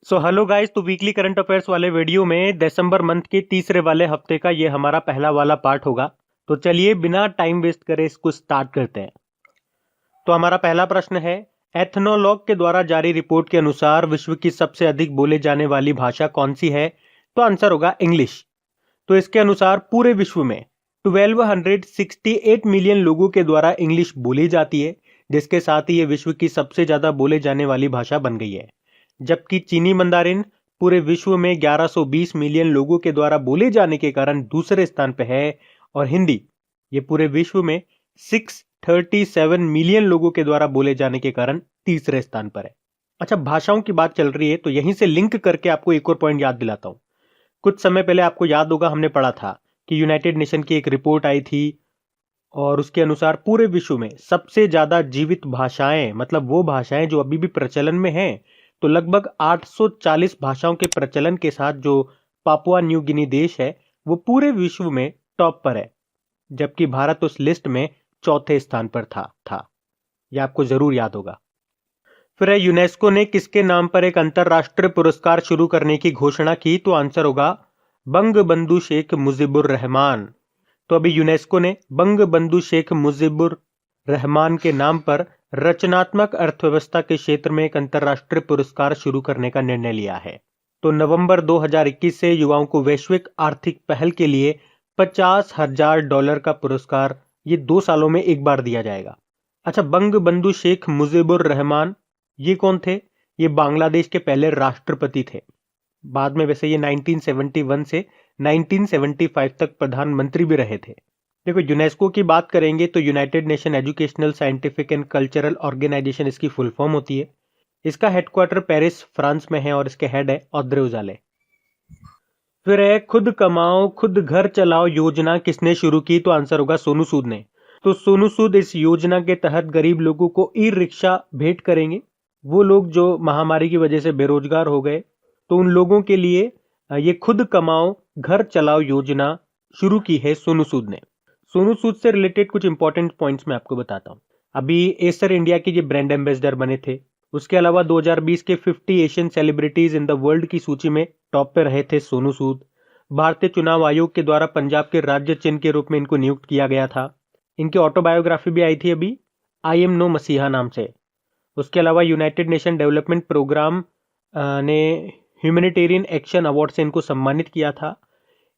So hello guys, तो weekly current affairs वाले video में दिसंबर मंथ के तीसरे वाले हफ्ते का ये हमारा पहला वाला पार्ट होगा। तो चलिए बिना टाइम वेस्ट करे इसको स्टार्ट करते हैं। तो हमारा पहला प्रश्न है, एथनोलॉग के द्वारा जारी रिपोर्ट के अनुसार विश्व की सबसे अधिक बोले जाने वाली भाषा कौन सी है? तो आंसर होगा इंग्लिश। तो इसके अनुसार पूरे विश्व में 1268 मिलियन लोगों के द्वारा इंग्लिश बोली जाती है, जिसके साथ ही ये विश्व की सबसे ज्यादा बोले जाने वाली भाषा बन गई है। जबकि चीनी मंदारिन पूरे विश्व में 1120 मिलियन लोगों के द्वारा बोले जाने के कारण दूसरे स्थान पर है, और हिंदी ये पूरे विश्व में 637 मिलियन लोगों के द्वारा बोले जाने के कारण तीसरे स्थान पर है। अच्छा, भाषाओं की बात चल रही है तो यहीं से लिंक करके आपको एक और पॉइंट याद दिलाता हूं। कुछ समय पहले आपको याद होगा, हमने पढ़ा था कि यूनाइटेड नेशन की एक रिपोर्ट आई थी और उसके अनुसार पूरे विश्व में सबसे ज्यादा जीवित भाषाएं, मतलब वो भाषाएं जो अभी भी प्रचलन में हैं, तो लगभग 840 भाषाओं के प्रचलन के साथ जो पापुआ न्यू गिनी देश है वो पूरे विश्व में टॉप पर है, जबकि भारत उस लिस्ट में चौथे स्थान पर था। यह आपको जरूर याद होगा। फिर यूनेस्को ने किसके नाम पर एक अंतरराष्ट्रीय पुरस्कार शुरू करने की घोषणा की? तो आंसर होगा बंग बंधु शेख मुजीबुर रहमान। तो अभी यूनेस्को ने बंग बंधु शेख मुजीबुर रहमान के नाम पर रचनात्मक अर्थव्यवस्था के क्षेत्र में एक अंतरराष्ट्रीय पुरस्कार शुरू करने का निर्णय लिया है। तो नवंबर 2021 से युवाओं को वैश्विक आर्थिक पहल के लिए $50,000 का पुरस्कार ये 2 सालों में एक बार दिया जाएगा। अच्छा, बंग बंधु शेख मुजीबुर रहमान ये कौन थे? ये बांग्लादेश के पहले राष्ट्रपति थे। बाद में वैसे ये 1971 से 1975 तक प्रधानमंत्री भी रहे थे। देखो, यूनेस्को की बात करेंगे तो united nation educational, scientific and cultural organization इसकी फुल फॉर्म होती है। इसका हेडक्वार्टर पेरिस, फ्रांस में है और इसके हेड है ऑद्रे उजाले। फिर है, खुद कमाओ खुद घर चलाओ योजना किसने शुरू की? तो आंसर होगा सोनू सूद ने। तो सोनू सूद इस योजना के तहत गरीब लोगों को ई रिक्शा भेंट करेंगे। वो लोग जो महामारी की वजह से बेरोजगार हो गए, तो उन लोगों के लिए ये खुद कमाओ घर चलाओ योजना शुरू की है सोनू सूद ने। सोनू सूद से रिलेटेड कुछ इंपॉर्टेंट पॉइंट्स मैं आपको बताता हूँ। अभी एसर इंडिया के ये ब्रांड एम्बेसडर बने थे। उसके अलावा 2020 के 50 Asian celebrities in the world की सूची में टॉप पे रहे थे सोनू सूद। भारतीय चुनाव आयोग के द्वारा पंजाब के राज्य चिन्ह के रूप में इनको नियुक्त किया गया था। इनकी ऑटोबायोग्राफी भी आई थी अभी, आई एम नो मसीहा नाम से। उसके अलावा यूनाइटेड नेशन डेवलपमेंट प्रोग्राम ने ह्यूमैनिटेरियन एक्शन अवार्ड से इनको सम्मानित किया था।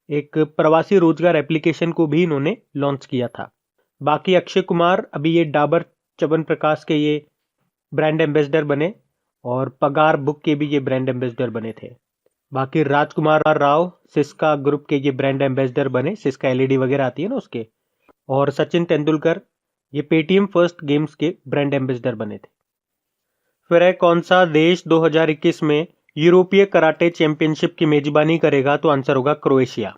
एक प्रवासी रोजगार एप्लीकेशन को भी इन्होंने लॉन्च किया था। बाकी अक्षय कुमार अभी ये डाबर च्यवनप्राश के ये ब्रांड एम्बेसडर बने, और पगार बुक के भी ये ब्रांड एम्बेसडर बने थे। बाकी राजकुमार राव सिस्का ग्रुप के ये ब्रांड एम्बेसडर बने, सिस्का एलईडी वगैरह आती है ना उसके। और सचिन तेंदुलकर ये पेटीएम फर्स्ट गेम्स के ब्रांड एम्बेसडर बने थे। फिर है, कौन सा देश 2021 में यूरोपीय कराटे चैंपियनशिप की मेजबानी करेगा? तो आंसर होगा क्रोएशिया।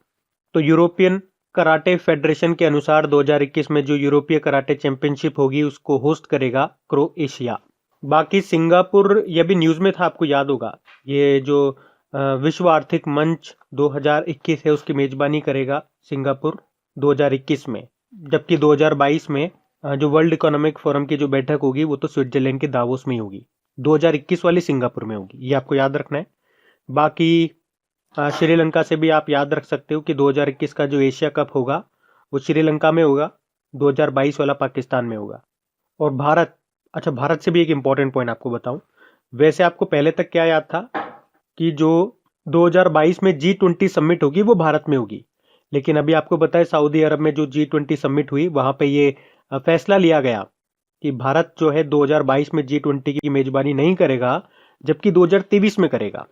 तो यूरोपियन कराटे फेडरेशन के अनुसार 2021 में जो यूरोपीय कराटे चैंपियनशिप होगी उसको होस्ट करेगा क्रोएशिया। बाकी सिंगापुर, यह भी न्यूज में था, आपको याद होगा, ये जो विश्व आर्थिक मंच 2021 है उसकी मेजबानी करेगा सिंगापुर 2021 में। जबकि 2022 में जो वर्ल्ड इकोनॉमिक फोरम की जो बैठक होगी वो तो स्विट्जरलैंड के दावोस में ही होगी। 2021 वाली सिंगापुर में होगी, ये आपको याद रखना है। बाकी श्रीलंका से भी आप याद रख सकते हो कि 2021 का जो एशिया कप होगा वो श्रीलंका में होगा, 2022 वाला पाकिस्तान में होगा। और भारत, अच्छा भारत से भी एक इंपॉर्टेंट पॉइंट आपको बताऊं। वैसे आपको पहले तक क्या याद था कि जो 2022 में G20 समिट होगी वो भारत में होगी, लेकिन अभी आपको पता है सऊदी अरब में जो G20 समिट हुई वहां पे ये फैसला लिया गया कि भारत जो है 2022 में G20 की मेजबानी नहीं करेगा, जबकि 2023 में करेगा।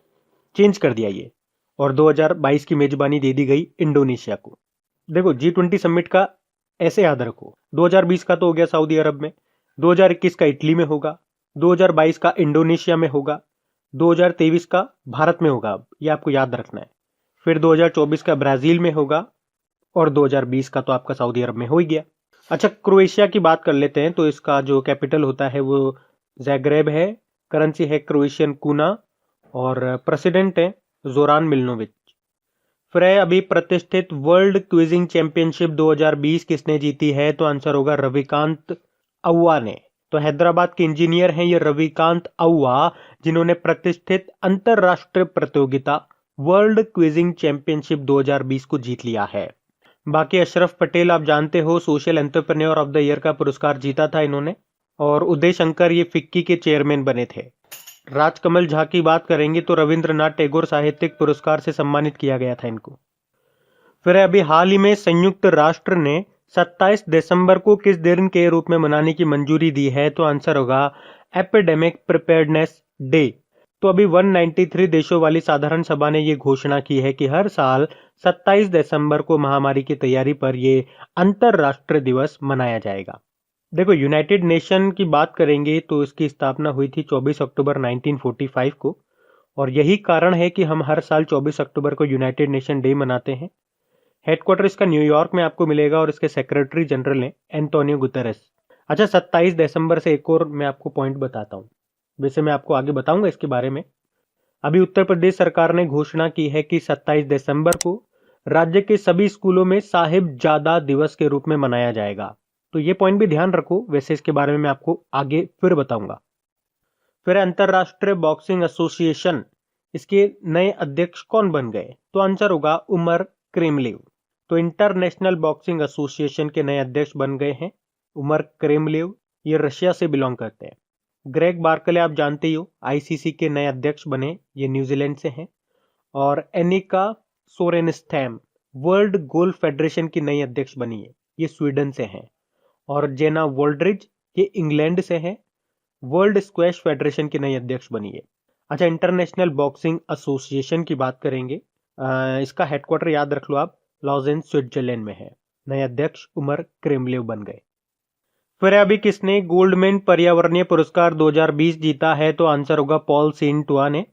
चेंज कर दिया ये, और 2022 की मेजबानी दे दी गई इंडोनेशिया को। देखो, G20 समिट का ऐसे याद रखो, 2020 का तो हो गया सऊदी अरब में, 2021 का इटली में होगा, 2022 का इंडोनेशिया में होगा, 2023 का भारत में होगा, ये आपको याद रखना है। फिर 2024 का ब्राजील में होगा, और 2020 का तो आपका सऊदी अरब में हो ही गया। अच्छा, क्रोएशिया की बात कर लेते हैं। तो इसका जो कैपिटल होता है वो ज़ैग्रेब है, करेंसी है क्रोएशियन कूना, और प्रेसिडेंट है जोरान मिलनोविच। फिर अभी प्रतिष्ठित वर्ल्ड क्विजिंग चैंपियनशिप 2020 किसने जीती है? तो आंसर होगा रविकांत अव्वा ने। तो हैदराबाद के इंजीनियर हैं ये रविकांत अव्वा, जिन्होंने प्रतिष्ठित अंतरराष्ट्रीय प्रतियोगिता वर्ल्ड क्विजिंग चैंपियनशिप 2020 को जीत लिया है। बाकी अशरफ पटेल आप जानते हो, social entrepreneur of the year का पुरस्कार जीता था इन्होंने, और उदय शंकर ये फिक्की के चेयरमैन बने थे। राजकमल झा की बात करेंगे तो रविंद्रनाथ टैगोर साहित्यिक पुरस्कार से सम्मानित किया गया था इनको। फिर अभी हाल ही में संयुक्त राष्ट्र ने 27 दिसंबर को किस दिन के रूप में मनाने की मंजूरी दी है, तो आंसर होगा एपिडेमिक प्रिपेयर्डनेस डे। तो अभी 193 देशों वाली साधारण सभा ने ये घोषणा की है कि हर साल 27 दिसंबर को महामारी की तैयारी पर ये अंतरराष्ट्रीय दिवस मनाया जाएगा। देखो, यूनाइटेड नेशन की बात करेंगे तो इसकी स्थापना हुई थी 24 अक्टूबर 1945 को, और यही कारण है कि हम हर साल 24 अक्टूबर को यूनाइटेड नेशन डे मनाते हैं। हेडक्वार्टर इसका न्यूयॉर्क में आपको मिलेगा और इसके सेक्रेटरी जनरल हैं एंटोनियो गुतेरेस। अच्छा, 27 दिसंबर से एक और मैं आपको पॉइंट बताता हूँ, वैसे मैं आपको आगे बताऊंगा इसके बारे में। अभी उत्तर प्रदेश सरकार ने घोषणा की है कि 27 दिसंबर को राज्य के सभी स्कूलों में साहिबजादा दिवस के रूप में मनाया जाएगा। तो ये पॉइंट भी ध्यान रखो, वैसे इसके बारे में मैं आपको आगे फिर बताऊंगा। फिर अंतरराष्ट्रीय बॉक्सिंग एसोसिएशन, इसके नए अध्यक्ष कौन बन गए, तो आंसर होगा उमर क्रेमलिव। तो इंटरनेशनल बॉक्सिंग एसोसिएशन के नए अध्यक्ष बन गए हैं उमर क्रेमलिव, ये रशिया से बिलोंग करते हैं। ग्रेग बार्कले आप जानते ही हो, आईसीसी के नए अध्यक्ष बने, ये न्यूजीलैंड से हैं। और एनिका सोरेनस्थैम वर्ल्ड गोल्फ फेडरेशन की नई अध्यक्ष बनी है, ये स्वीडन से हैं। और जेना वोल्ड्रिज ये इंग्लैंड से हैं, वर्ल्ड स्क्वैश फेडरेशन की नई अध्यक्ष बनी है। अच्छा, इंटरनेशनल बॉक्सिंग एसोसिएशन की बात करेंगे, इसका हेडक्वार्टर याद रख लो आप, लॉजेन स्विट्जरलैंड में है। नए अध्यक्ष उमर क्रेमलिव बन गए। फिर अभी किसने गोल्डमैन पर्यावरणीय पुरस्कार 2020 जीता है, तो आंसर होगा पॉल सेन टुआ ने।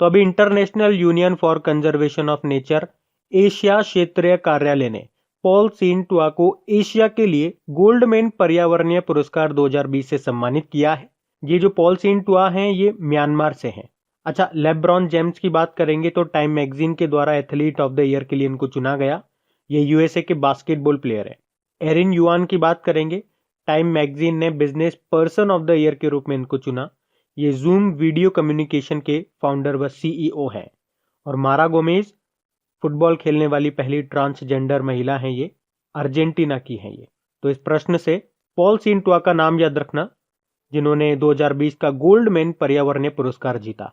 तो अभी international union for conservation of nature Asia क्षेत्रीय कार्यालय ने पॉल सेन टुआ को एशिया के लिए गोल्डमैन पर्यावरणीय पुरस्कार 2020 से सम्मानित किया है। ये जो पॉल सेन टुआ हैं ये म्यांमार से हैं। अच्छा, लेब्रॉन जेम्स की बात करेंगे तो टाइम मैगजीन के द्वारा एथलीट ऑफ द ईयर के लिए इनको चुना गया। ये यूएसए के बास्केटबॉल प्लेयर है। एरिन युआन की बात करेंगे, टाइम मैगजीन ने business person of the year के रूप में इनको चुना। ये जूम वीडियो कम्युनिकेशन के फाउंडर व सीईओ हैं। और मारा गोमेज फुटबॉल खेलने वाली पहली ट्रांसजेंडर महिला हैं, ये अर्जेंटीना की हैं ये। तो इस प्रश्न से पॉल सेन टुआ का नाम याद रखना, जिन्होंने 2020 का गोल्डमैन पर्यावरणीय पुरस्कार जीता।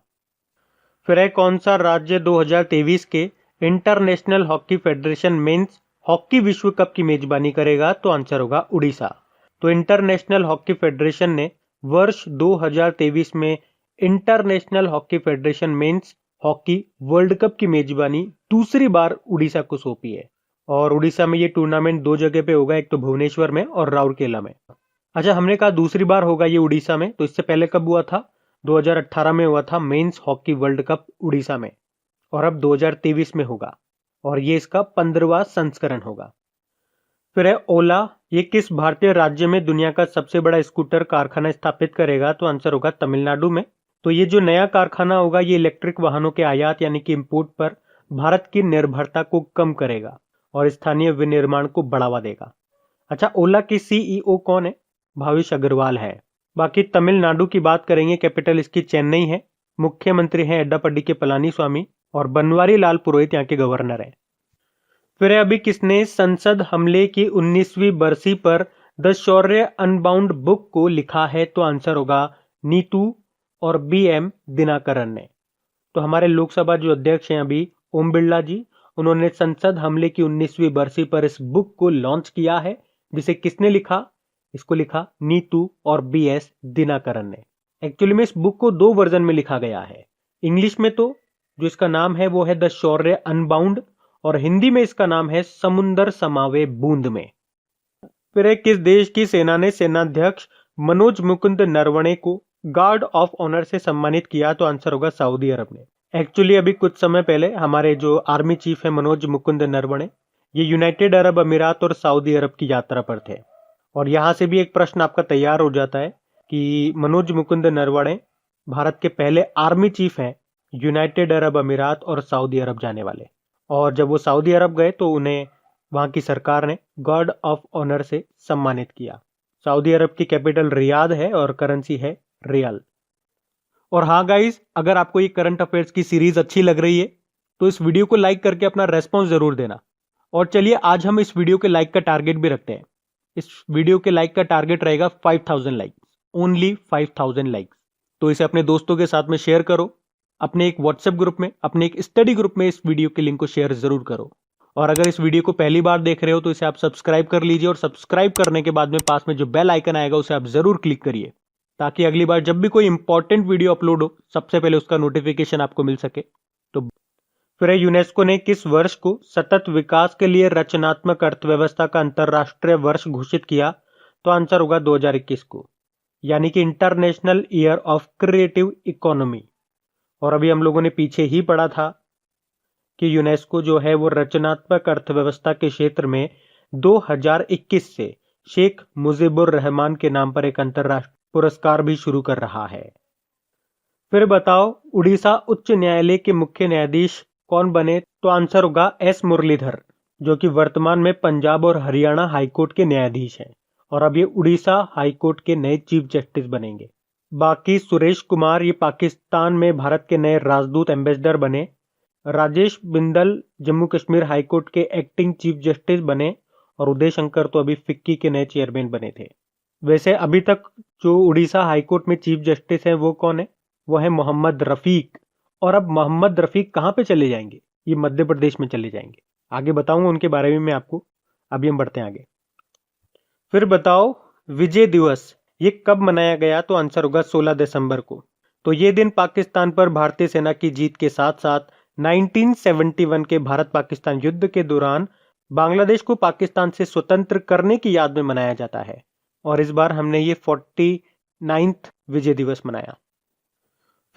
फिर है कौन सा राज्य 2023 के international hockey federation men's hockey विश्व कप की मेजबानी करेगा, तो आंसर होगा उड़ीसा। तो इंटरनेशनल हॉकी फेडरेशन ने वर्ष 2023 में international hockey federation men's hockey world cup की मेजबानी दूसरी बार उड़ीसा को सौंपी है। और उड़ीसा में ये टूर्नामेंट दो जगह पे होगा, एक तो भुवनेश्वर में और राउरकेला में। अच्छा, हमने कहा दूसरी बार होगा ये उड़ीसा में, तो इससे पहले कब हुआ था? 2018 में हुआ था men's hockey world cup Orissa में, और अब 2023 में होगा, और ये इसका 15वां संस्करण होगा। फिर है ओला, ये किस भारतीय राज्य में दुनिया का सबसे बड़ा स्कूटर कारखाना स्थापित करेगा, तो आंसर होगा तमिलनाडु में। तो ये जो नया कारखाना होगा ये इलेक्ट्रिक वाहनों के आयात यानी कि इंपोर्ट पर भारत की निर्भरता को कम करेगा और स्थानीय विनिर्माण को बढ़ावा देगा। अच्छा, ओला की सीईओ कौन है? भाविश अग्रवाल है। बाकी तमिलनाडु की बात करेंगे, कैपिटल इसकी चेन्नई है। मुख्यमंत्री हैं एड्डापड्डी के पलानीस्वामी, और बनवारी लाल पुरोहित यहाँ के गवर्नर हैं। फिर अभी किसने संसद हमले की 19वीं बरसी पर द शौर्य अनबाउंड बुक को लिखा है, तो आंसर होगा नीतू और बीएम दिनाकरन ने। तो हमारे लोकसभा जो अध्यक्ष हैं अभी ओम बिरला जी, उन्होंने संसद हमले की 19वीं बरसी पर इस बुक को लॉन्च किया है, जिसे किसने लिखा? इसको लिखा नीतू और बीएस दिनाकरन ने। एक्चुअली में इस बुक को दो वर्जन में लिखा गया है। इंग्लिश में तो जो इसका नाम है वो है द शौर्य अनबाउंड, और हिंदी में इसका नाम है समुंदर समावे बूंद में। फिर किस देश की सेना ने सेनाध्यक्ष मनोज मुकुंद नरवणे को गार्ड ऑफ ऑनर से सम्मानित किया, तो आंसर होगा सऊदी अरब ने। एक्चुअली अभी कुछ समय पहले हमारे जो आर्मी चीफ है मनोज मुकुंद नरवणे, ये यूनाइटेड अरब अमीरात और सऊदी अरब की यात्रा पर थे। और यहाँ से भी एक प्रश्न आपका तैयार हो जाता है कि मनोज मुकुंद नरवणे भारत के पहले आर्मी चीफ हैं यूनाइटेड अरब अमीरात और सऊदी अरब जाने वाले। और जब वो सऊदी अरब गए तो उन्हें वहाँ की सरकार ने गार्ड ऑफ ऑनर से सम्मानित किया। सऊदी अरब की कैपिटल रियाद है और करेंसी है रियाल। और हाँ गाइस, अगर आपको ये करंट अफेयर्स की सीरीज अच्छी लग रही है तो इस वीडियो को लाइक करके अपना रेस्पॉन्स जरूर देना। और चलिए आज हम इस वीडियो के लाइक का टारगेट भी रखते हैं। इस वीडियो के लाइक का टारगेट रहेगा 5000 लाइक्स, ओनली 5000 लाइक्स। तो इसे अपने दोस्तों के साथ में शेयर करो, अपने एक व्हाट्सएप ग्रुप में, अपने एक स्टडी ग्रुप में इस वीडियो के लिंक को शेयर जरूर करो। और अगर इस वीडियो को पहली बार देख रहे हो तो इसे आप सब्सक्राइब कर लीजिए, और सब्सक्राइब करने के बाद में पास में जो बेल आइकन आएगा उसे आप जरूर क्लिक करिए, ताकि अगली बार जब भी कोई इंपॉर्टेंट वीडियो अपलोड हो सबसे पहले उसका नोटिफिकेशन आपको मिल सके। तो फिर यूनेस्को ने किस वर्ष को सतत विकास के लिए रचनात्मक अर्थव्यवस्था का अंतरराष्ट्रीय वर्ष घोषित किया? तो आंसर होगा 2021 को, यानी कि international year of creative economy. और अभी हम लोगों ने पीछे ही पढ़ा था कि यूनेस्को जो है वो रचनात्मक अर्थव्यवस्था के क्षेत्र में 2021 से शेख मुजीबुर रहमान के नाम पर एक अंतरराष्ट्रीय पुरस्कार भी शुरू कर रहा है। फिर बताओ, उड़ीसा उच्च न्यायालय के मुख्य न्यायाधीश कौन बने? तो आंसर होगा एस मुरलीधर, जो कि वर्तमान में पंजाब और हरियाणा हाईकोर्ट के न्यायाधीश हैं, और अब ये उड़ीसा हाईकोर्ट के नए चीफ जस्टिस बनेंगे। बाकी सुरेश कुमार ये पाकिस्तान में भारत के नए राजदूत एम्बेसडर बने। राजेश बिंदल जम्मू कश्मीर हाईकोर्ट के एक्टिंग चीफ जस्टिस बने, और उदय शंकर तो अभी फिक्की के नए चेयरमैन बने थे। वैसे अभी तक जो उड़ीसा हाईकोर्ट में चीफ जस्टिस है वो कौन है? वो है मोहम्मद रफीक। और अब मोहम्मद रफीक कहाँ पे चले जाएंगे? ये मध्य प्रदेश में चले जाएंगे। आगे बताऊंगा उनके बारे में मैं आपको। अभी हम बढ़ते हैं आगे। फिर बताओ, विजय दिवस ये कब मनाया गया? तो आंसर होगा 16 दिसंबर को। तो ये दिन पाकिस्तान पर भारतीय सेना की जीत के साथ साथ 1971 के भारत पाकिस्तान युद्ध के दौरान बांग्लादेश को पाकिस्तान से स्वतंत्र करने की याद में मनाया जाता है। और इस बार हमने ये 49th विजय दिवस मनाया।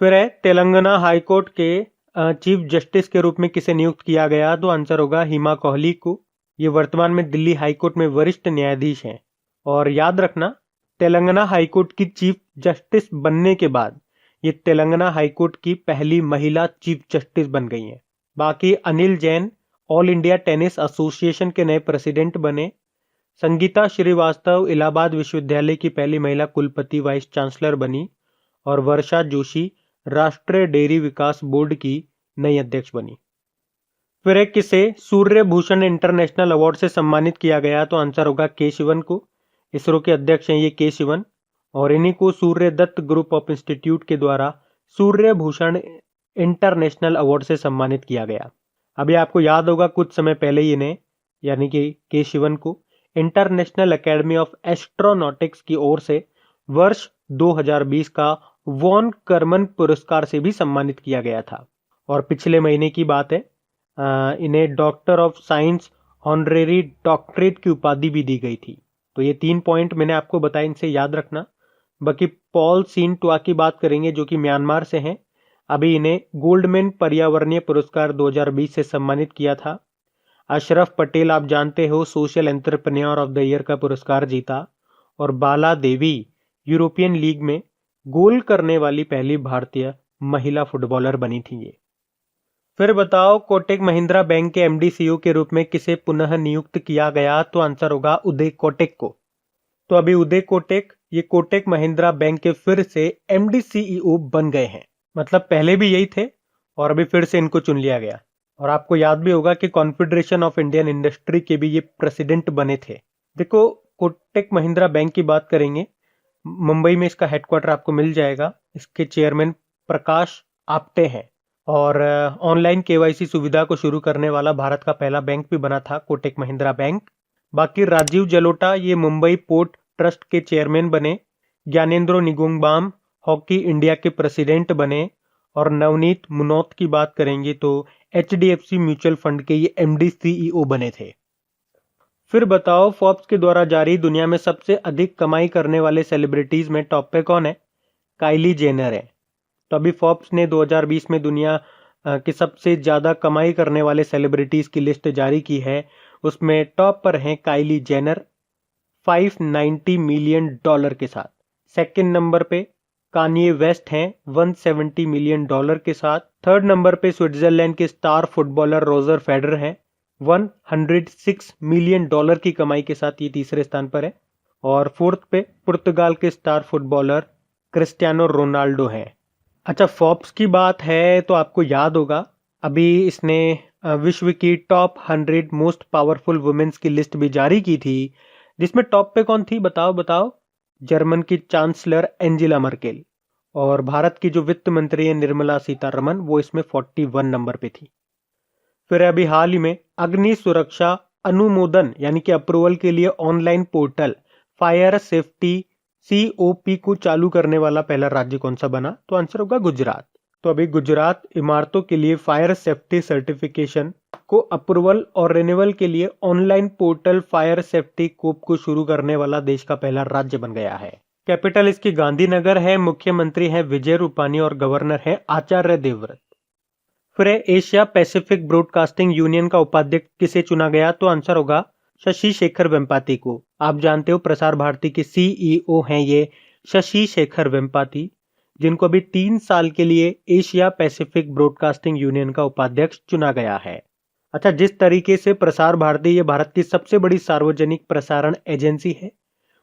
फिर है, तेलंगाना हाईकोर्ट के चीफ जस्टिस के रूप में किसे नियुक्त किया गया? तो आंसर होगा हिमा कोहली को। ये वर्तमान में दिल्ली हाईकोर्ट में वरिष्ठ न्यायाधीश हैं। और याद रखना, तेलंगाना हाईकोर्ट की चीफ जस्टिस बनने के बाद ये तेलंगाना हाईकोर्ट की पहली महिला चीफ जस्टिस बन गई हैं। बाकी Anil Jain all India tennis association के नए प्रेसिडेंट बने। संगीता श्रीवास्तव इलाहाबाद विश्वविद्यालय की पहली महिला कुलपति वाइस चांसलर बनी। और वर्षा जोशी राष्ट्रीय डेयरी विकास बोर्ड की नई अध्यक्ष बनी। फिर एक किसे सूर्य भूषण इंटरनेशनल अवार्ड से सम्मानित किया गया? तो आंसर होगा के शिवन को। इसरो के अध्यक्ष हैं ये के शिवन, और इन्हीं को सूर्य दत्त ग्रुप ऑफ इंस्टीट्यूट के द्वारा सूर्य भूषण इंटरनेशनल अवार्ड से सम्मानित किया गया। अभी आपको याद होगा कुछ समय पहले ही इन्हें, यानी कि के शिवन को, इंटरनेशनल एकेडमी ऑफ एस्ट्रोनॉटिक्स की ओर से वर्ष 2020 का वॉन कर्मन पुरस्कार से भी सम्मानित किया गया था। और पिछले महीने की बात है, इन्हें doctor of science honorary doctorate की उपाधि भी दी गई थी। तो ये 3 पॉइंट मैंने आपको बताया, इनसे याद रखना। बाकी पॉल सीन टुआ की बात करेंगे जो कि म्यांमार से हैं। अभी इन्हें गोल्डमैन पर्यावरणीय पुरस्कार 2020 से सम्मानित किया था। अशरफ पटेल आप जानते हो, social entrepreneur of the year का पुरस्कार जीता। और बाला देवी यूरोपियन लीग में गोल करने वाली पहली भारतीय महिला फुटबॉलर बनी थी ये। फिर बताओ, कोटक महिंद्रा बैंक के एमडी सीईओ के रूप में किसे पुनः नियुक्त किया गया? तो आंसर होगा उदय कोटक को। तो अभी उदय कोटक ये कोटक महिंद्रा बैंक के फिर से एमडी सीईओ बन गए हैं। मतलब पहले भी यही थे और अभी फिर से इनको चुन लिया गया। और आपको याद भी होगा कि कॉन्फेडरेशन ऑफ इंडियन इंडस्ट्री के भी ये प्रेसिडेंट बने थे। देखो, कोटक महिंद्रा बैंक की बात करेंगे, मुंबई में इसका हेडक्वार्टर आपको मिल जाएगा। इसके चेयरमैन प्रकाश आप्टे हैं। और ऑनलाइन केवाईसी सुविधा को शुरू करने वाला भारत का पहला बैंक भी बना था कोटक महिंद्रा बैंक। बाकी राजीव जलोटा ये मुंबई पोर्ट ट्रस्ट के चेयरमैन बने। ज्ञानेंद्रो निगोंगबाम हॉकी इंडिया के प्रेसिडेंट बने। और नवनीत मुनोत की बात करेंगे तो HDFC म्यूचुअल फंड के ये MD CEO बने थे। फिर बताओ, फोर्ब्स के द्वारा जारी दुनिया में सबसे अधिक कमाई करने वाले सेलिब्रिटीज में टॉप पे कौन है? काइली जेनर है। तो अभी फोर्ब्स ने 2020 में दुनिया के सबसे ज्यादा कमाई करने वाले सेलिब्रिटीज की लिस्ट जारी की है। उसमें टॉप पर हैं काइली जेनर $590 मिलियन के साथ। सेकंड नंबर पे कान्ये वेस्ट हैं $170 मिलियन के साथ। थर्ड नंबर पे स्विट्जरलैंड के स्टार फुटबॉलर रोजर फेडरर हैं $106 मिलियन की कमाई के साथ, ये तीसरे स्थान पर है। और फोर्थ पे पुर्तगाल के स्टार फुटबॉलर क्रिस्टियानो रोनाल्डो हैं अच्छा, फोर्ब्स की बात है तो आपको याद होगा, अभी इसने विश्व की टॉप 100 मोस्ट पावरफुल वुमेन्स की लिस्ट भी जारी की थी, जिसमें टॉप पे कौन थी बताओ बताओ? जर्मन की चांसलर एंजेला मर्केल। और भारत की जो वित्त मंत्री है निर्मला सीतारमन, वो इसमें 41 नंबर पे थी। फिर अभी हाल ही में अग्नि सुरक्षा अनुमोदन यानी कि अप्रूवल के लिए online portal fire safety COP को चालू करने वाला पहला राज्य कौन सा बना? तो आंसर होगा गुजरात। तो अभी गुजरात इमारतों के लिए फायर सेफ्टी सर्टिफिकेशन को अप्रूवल और रिन्यूअल के लिए ऑनलाइन पोर्टल फायर सेफ्टी कोप को शुरू करने वाला देश का पहला राज्य बन गया है। कैपिटल इसकी गांधीनगर है, मुख्यमंत्री है विजय रूपानी और गवर्नर है आचार्य देवव्रत। फिर एशिया पैसिफिक ब्रॉडकास्टिंग यूनियन का उपाध्यक्ष किसे चुना गया? तो आंसर होगा शशि शेखर वेम्पाती को। आप जानते हो प्रसार भारती के CEO हैं ये शशि शेखर वेम्पाती, जिनको अभी 3 साल के लिए एशिया पैसिफिक ब्रॉडकास्टिंग यूनियन का उपाध्यक्ष चुना गया है। अच्छा, जिस तरीके से प्रसार भारती ये भारत की सबसे बड़ी सार्वजनिक प्रसारण एजेंसी है,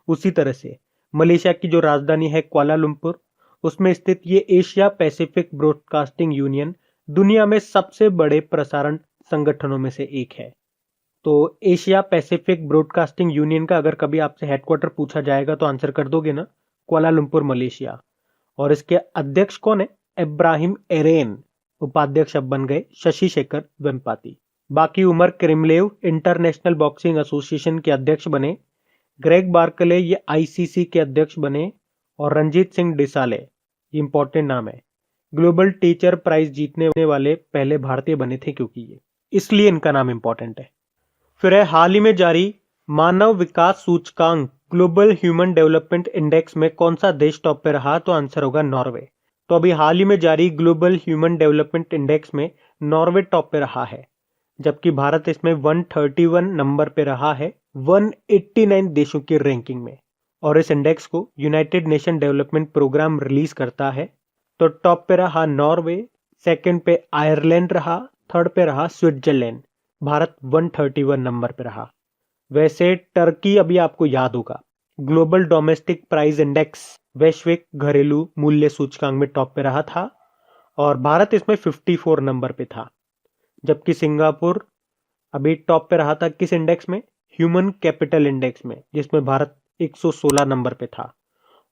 उसी तरह से मलेशिया की जो राजधानी है कुआलालंपुर, उसमें स्थित ये एशिया पैसिफिक ब्रॉडकास्टिंग यूनियन दुनिया में सबसे बड़े प्रसारण संगठनों में से एक है। तो एशिया पैसिफिक ब्रॉडकास्टिंग यूनियन का अगर कभी आपसे हेडक्वार्टर पूछा जाएगा तो आंसर कर दोगे ना, कुआलालंपुर मलेशिया। और इसके अध्यक्ष कौन है? इब्राहिम एरेन। उपाध्यक्ष अब बन गए शशि शेखर वेम्पाती। बाकी उमर क्रिमलेव इंटरनेशनल बॉक्सिंग एसोसिएशन के अध्यक्ष बने। ग्रेग बार्कले ये ICC के अध्यक्ष बने। और रंजीत सिंह डिसाले, ये इंपॉर्टेंट नाम है, ग्लोबल टीचर प्राइज जीतने वाले पहले भारतीय बने थे, क्योंकि ये इसलिए इनका नाम इंपॉर्टेंट है। फिर है हाल ही में जारी मानव विकास सूचकांक ग्लोबल ह्यूमन डेवलपमेंट इंडेक्स में कौन सा देश टॉप पे रहा? तो आंसर होगा नॉर्वे। तो अभी हाल ही में जारी ग्लोबल ह्यूमन डेवलपमेंट इंडेक्स में नॉर्वे टॉप पे रहा है, जबकि भारत इसमें 131 नंबर पे रहा है 189 देशों की रैंकिंग में। और इस इंडेक्स को united nation development programme release करता है। तो टॉप पे रहा नॉर्वे, सेकंड पे आयरलैंड रहा, थर्ड पे रहा स्विट्जरलैंड। भारत 131 नंबर पे रहा। वैसे टर्की अभी आपको याद होगा, ग्लोबल डोमेस्टिक प्राइस इंडेक्स वैश्विक घरेलू मूल्य सूचकांक में टॉप पे रहा था, और भारत इसमें 54 नंबर पे था। जबकि सिंगापुर अभी टॉप पे रहा था किस इंडेक्स में? ह्यूमन कैपिटल इंडेक्स में, जिसमें भारत 116 नंबर पे था।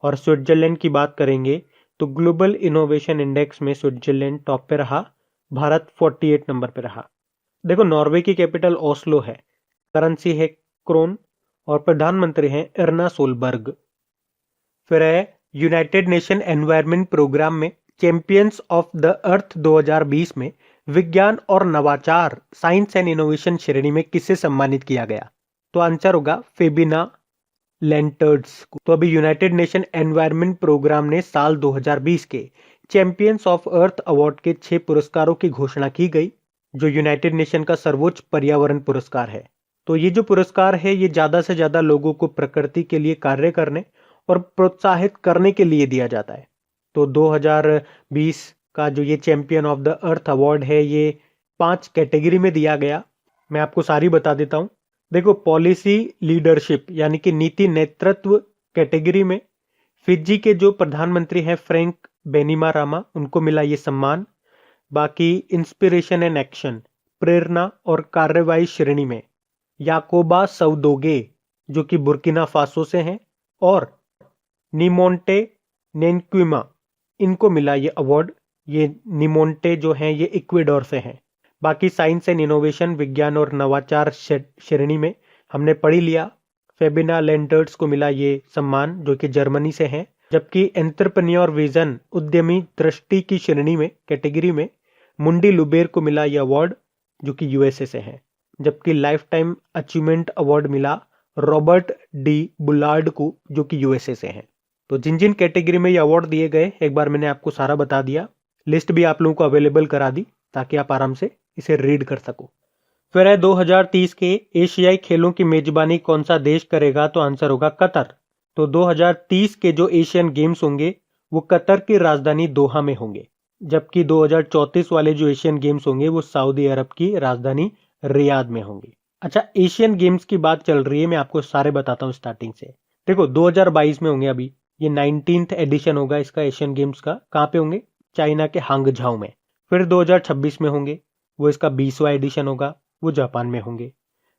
और स्विट्जरलैंड की बात करेंगे तो ग्लोबल इनोवेशन इंडेक्स में स्विट्जरलैंड टॉप पे रहा, भारत 48 नंबर पे रहा। देखो, नॉर्वे की कैपिटल ओस्लो है, करेंसी है क्रोन और प्रधानमंत्री हैं एर्ना सोलबर्ग। फिर है यूनाइटेड नेशन एनवायरनमेंट प्रोग्राम में चैंपियंस ऑफ द अर्थ 2020 में विज्ञान और नवाचार साइंस एंड इनोवेशन श्रेणी में किसे सम्मानित किया गया? तो आंसर होगा फेबिना लेंटर्ड्स को। तो अभी यूनाइटेड नेशन एनवायरनमेंट प्रोग्राम ने साल 2020 के चैंपियंस ऑफ अर्थ अवार्ड के 6 पुरस्कारों की घोषणा की गई, जो यूनाइटेड नेशन का सर्वोच्च पर्यावरण पुरस्कार है। तो ये जो पुरस्कार है ये ज्यादा से ज्यादा लोगों को प्रकृति के लिए कार्य करने और प्रोत्साहित करने के लिए दिया जाता है। तो 2020 का जो ये champion of the earth award है ये 5 कैटेगरी में दिया गया। मैं आपको सारी बता देता हूं। देखो, पॉलिसी लीडरशिप यानी कि नीति नेतृत्व कैटेगरी में फिजी के जो प्रधानमंत्री हैं फ्रैंक बेनिमारामा, उनको मिला ये सम्मान। बाकी इंस्पिरेशन एंड एक्शन प्रेरणा और कार्रवाई श्रेणी में याकोबा सउदोगे, जो कि बुर्किना फासो से हैं, और निमोंटे नेनक्विमा, इनको मिला ये अवार्ड। ये निमोंटे जो हैं ये इक्वेडोर से हैं। बाकी साइंस एंड इनोवेशन विज्ञान और नवाचार श्रेणी में हमने पढ़ी लिया, फेबिना लेंटर्स को मिला ये सम्मान, जो कि जर्मनी से हैं। जबकि एंटरप्रेन्योर विजन उद्यमी दृष्टि की श्रेणी में कैटेगरी में मुंडी लुबेर को मिला ये अवार्ड, जो कि USA से हैं। जबकि लाइफ टाइम अचीवमेंट अवार्ड मिला रॉबर्ट डी बुलार्ड को, जो कि USA से हैं। तो जिन जिन कैटेगरी में ये अवार्ड दिए गए एक बार मैंने आपको सारा बता दिया, लिस्ट भी आप लोगों को अवेलेबल करा दी ताकि आप आराम से इसे रीड कर सको। फिर है 2030 के एशियाई खेलों की मेजबानी कौन सा देश करेगा? तो आंसर होगा कतर। तो 2030 के जो एशियन गेम्स होंगे वो कतर की राजधानी दोहा में होंगे, जबकि 2034 वाले जो एशियन गेम्स होंगे वो सऊदी अरब की राजधानी रियाद में होंगे। अच्छा, एशियन गेम्स की बात चल रही है, मैं आपको सारे बताता हूँ स्टार्टिंग से। देखो, 2022 में होंगे, अभी ये 19th एडिशन होगा इसका एशियन गेम्स का। कहाँ पे होंगे? चाइना के हांगझाओ में। फिर 2026 में होंगे, वो इसका 20वां एडिशन होगा, वो जापान में होंगे।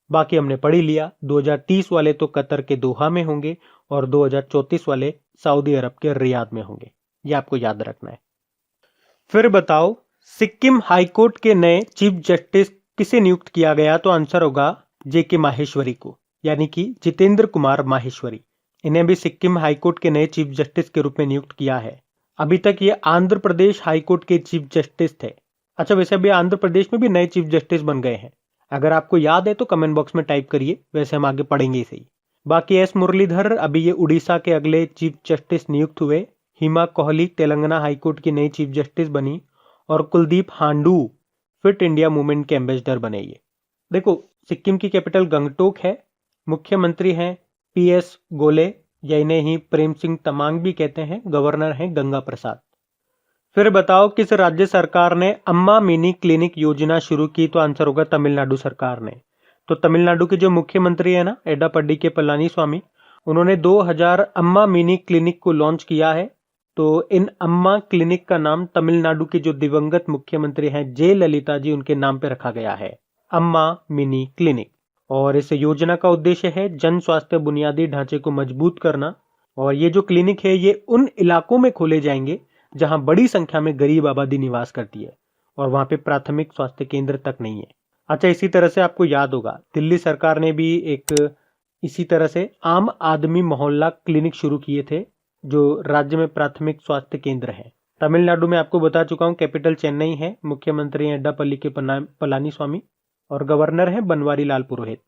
बाकी हमने पढ़ ही लिया। 2030 वाले तो कतर के दोहा में होंगे और 2034 वाले सऊदी अरब के रियाद में होंगे। ये आपको याद रखना है। फिर बताओ, सिक्किम हाईकोर्ट के नए चीफ जस्टिस किसे नियुक्त किया गया? तो आंसर होगा जेके माहेश्वरी को, यानी कि जितेंद्र कुमार माहेश्वरी। इन्हें भी सिक्किम हाईकोर्ट के नए चीफ जस्टिस के रूप में नियुक्त किया है। अभी तक ये आंध्र प्रदेश हाईकोर्ट के चीफ जस्टिस थे। अच्छा, वैसे अभी आंध्र प्रदेश में भी नए चीफ जस्टिस बन गए हैं। अगर आपको याद है तो कमेंट बॉक्स में टाइप करिए, वैसे हम आगे पढ़ेंगे इसे ही। बाकी एस मुरलीधर अभी ये उड़ीसा के अगले चीफ जस्टिस नियुक्त हुए। हिमा कोहली तेलंगाना हाईकोर्ट की नई चीफ जस्टिस बनी और कुलदीप हांडू फिट इंडिया मूवमेंट के एम्बेसडर बने। ये देखो, सिक्किम की कैपिटल गंगटोक है। मुख्यमंत्री हैं PS गोले, या इन्हें ही प्रेम सिंह तमांग भी कहते हैं। गवर्नर हैं गंगा प्रसाद। फिर बताओ, किस राज्य सरकार ने अम्मा मिनी क्लिनिक योजना शुरू की? तो आंसर होगा तमिलनाडु सरकार ने। तो तमिलनाडु के जो मुख्यमंत्री है ना, एडापड्डी के पलानी स्वामी, उन्होंने 2000 अम्मा मिनी क्लिनिक को लॉन्च किया है। तो इन अम्मा क्लिनिक का नाम तमिलनाडु के जो दिवंगत मुख्यमंत्री हैं जयललिता जी, उनके नाम पे रखा गया है, अम्मा मिनी क्लिनिक। और इस योजना का उद्देश्य है जन स्वास्थ्य बुनियादी ढांचे को मजबूत करना। और ये जो क्लिनिक है ये उन इलाकों में खोले जाएंगे जहां बड़ी संख्या में गरीब आबादी निवास करती है और वहां पे प्राथमिक स्वास्थ्य केंद्र तक नहीं है। अच्छा, इसी तरह से आपको याद होगा दिल्ली सरकार ने भी एक इसी तरह से आम आदमी मोहल्ला क्लिनिक शुरू किए थे जो राज्य में प्राथमिक स्वास्थ्य केंद्र है। तमिलनाडु में आपको बता चुका हूं, कैपिटल चेन्नई है। मुख्यमंत्री हैं एड्डापल्ली के पलानी स्वामी और गवर्नर हैं बनवारी लाल पुरोहित।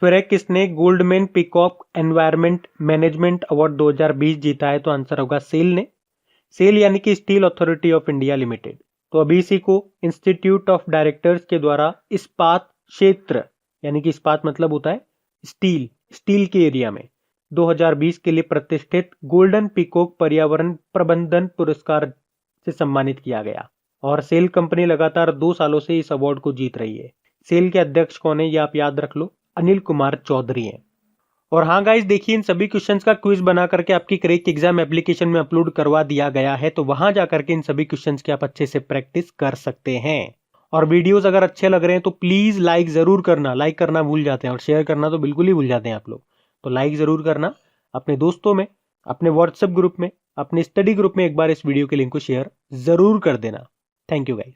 फिर है, किसने Goldman peacock environment management award 2020 जीता है? तो आंसर होगा सेल ने। सेल यानी कि steel authority of India limited. तो अभी इसी को इंस्टीट्यूट ऑफ डायरेक्टर्स के द्वारा इस्पात क्षेत्र, यानी कि इस्पात मतलब होता है स्टील के एरिया में 2020 के लिए प्रतिष्ठित गोल्डन पीकॉक पर्यावरण प्रबंधन पुरस्कार से सम्मानित किया गया। और सेल कंपनी लगातार 2 सालों से इस अवार्ड को जीत रही है। सेल के अध्यक्ष कौन है ये आप याद रख लो, अनिल कुमार चौधरी हैं। और हाँ गाइस, देखिए इन सभी क्वेश्चंस का क्विज बना करके आपकी क्रैक एग्जाम एप्लीकेशन में अपलोड करवा दिया गया है। तो वहां जाकर के इन सभी क्वेश्चंस की आप अच्छे से प्रैक्टिस कर सकते हैं। और वीडियोस अगर अच्छे लग रहे हैं तो प्लीज लाइक जरूर करना। लाइक करना भूल जाते हैं और शेयर करना तो बिल्कुल ही भूल जाते हैं आप लोग। तो लाइक जरूर करना, अपने दोस्तों में, अपने व्हाट्सएप ग्रुप में, अपने स्टडी ग्रुप में एक बार इस वीडियो के लिंक को शेयर जरूर कर देना। Thank you guys.